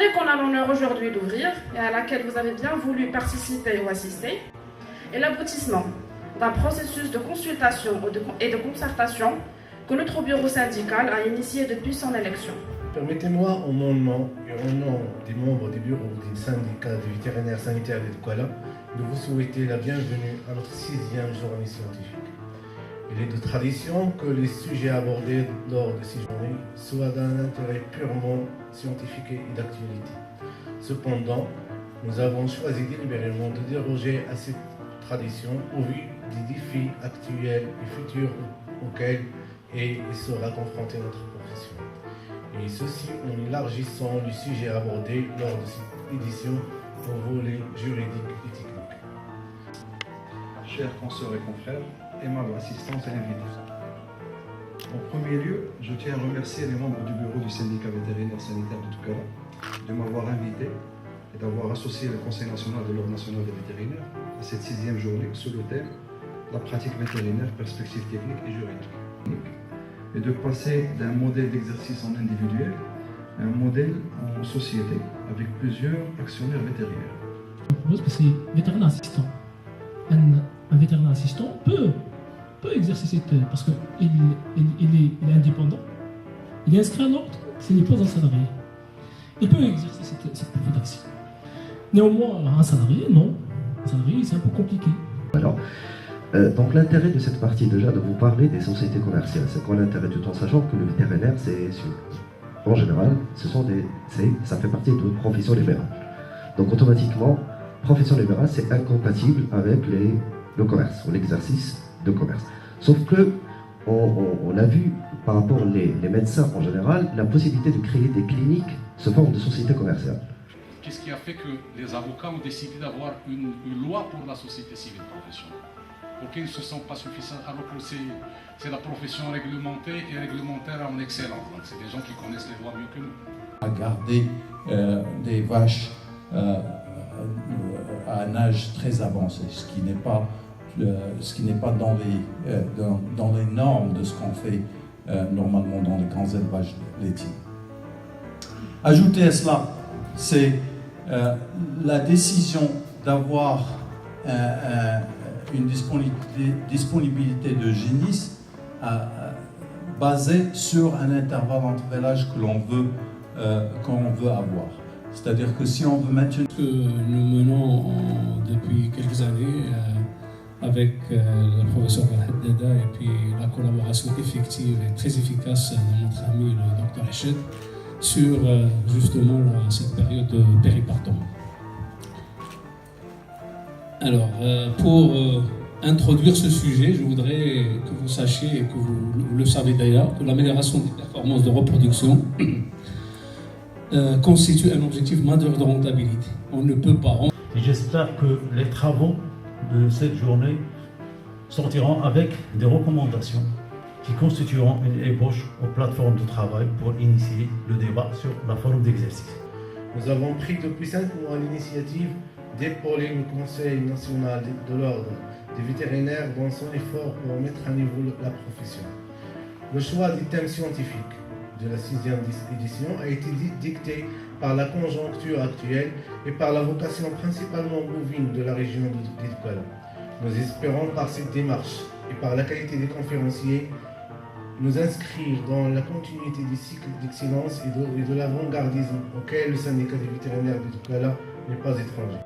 journée qu'on a l'honneur aujourd'hui d'ouvrir et à laquelle vous avez bien voulu participer ou assister est l'aboutissement d'un processus de consultation et de concertation que notre bureau syndical a initié depuis son élection. Permettez-moi, en mon nom et au nom des membres du bureau du syndicat des vétérinaires sanitaires de Douala, de vous souhaiter la bienvenue à notre 6e journée scientifique. Il est de tradition que les sujets abordés lors de ces journées soient d'un intérêt purement scientifique et d'actualité. Cependant, nous avons choisi délibérément de déroger à cette tradition au vu des défis actuels et futurs auxquels sera confrontée notre profession. Et ceci en élargissant les sujets abordés lors de cette édition au volet juridique et technique. Chers consoeurs et confrères, aimable assistance et invités. En premier lieu, je tiens à remercier les membres du bureau du syndicat vétérinaire sanitaire de Douala de m'avoir invité et d'avoir associé le Conseil national de l'Ordre national des vétérinaires à cette 6e journée sous le thème « La pratique vétérinaire, perspectives techniques et juridiques » et de passer d'un modèle d'exercice en individuel à un modèle en société avec plusieurs actionnaires vétérinaires. Parce que c'est vétérinaire assistant. Un vétérinaire assistant peut exercer cette... parce qu'il est indépendant, il est inscrit en ordre, ce n'est pas un salarié. Il peut exercer cette profession. Néanmoins, un salarié, non. Un salarié, c'est un peu compliqué. Alors, donc l'intérêt de cette partie déjà de vous parler des sociétés commerciales, c'est quoi l'intérêt tout en sachant que le vétérinaire, en général, ça fait partie de profession libérale. Donc automatiquement, profession libérale, c'est incompatible avec le commerce, ou l'exercice de commerce. Sauf que, on a vu par rapport les médecins en général, la possibilité de créer des cliniques sous forme de sociétés commerciales. Qu'est-ce qui a fait que les avocats ont décidé d'avoir une loi pour la société civile professionnelle? Pourquoi ils ne se sentent pas suffisants alors que c'est la profession réglementée et réglementaire en excellence? Donc c'est des gens qui connaissent les lois mieux que nous. À garder des vaches à un âge très avancé, ce qui n'est pas dans les normes de ce qu'on fait normalement dans les grands élevages laitiers. Ajouter à cela, c'est la décision d'avoir une disponibilité de génisses basée sur un intervalle d'entrevelage que l'on veut avoir. C'est-à-dire que si on veut maintenir... Que nous menons depuis quelques années avec le professeur Deda et puis la collaboration effective et très efficace de notre ami le Dr Echet sur justement cette période de péripartum. Alors, pour introduire ce sujet, je voudrais que vous sachiez, et que vous le savez d'ailleurs, que l'amélioration des performances de reproduction constitue un objectif majeur de rentabilité. On ne peut pas... Et j'espère que les travaux de cette journée sortiront avec des recommandations qui constitueront une ébauche aux plateformes de travail pour initier le débat sur la forme d'exercice. Nous avons pris depuis 5 mois l'initiative d'épauler le Conseil national de l'Ordre des vétérinaires dans son effort pour mettre à niveau la profession. Le choix des thèmes scientifiques de la 6e édition a été dicté par la conjoncture actuelle et par la vocation principalement bovine de la région de Douala. Nous espérons par cette démarche et par la qualité des conférenciers nous inscrire dans la continuité des cycles d'excellence et de l'avant-gardisme auquel le syndicat des vétérinaires de Douala n'est pas étranger.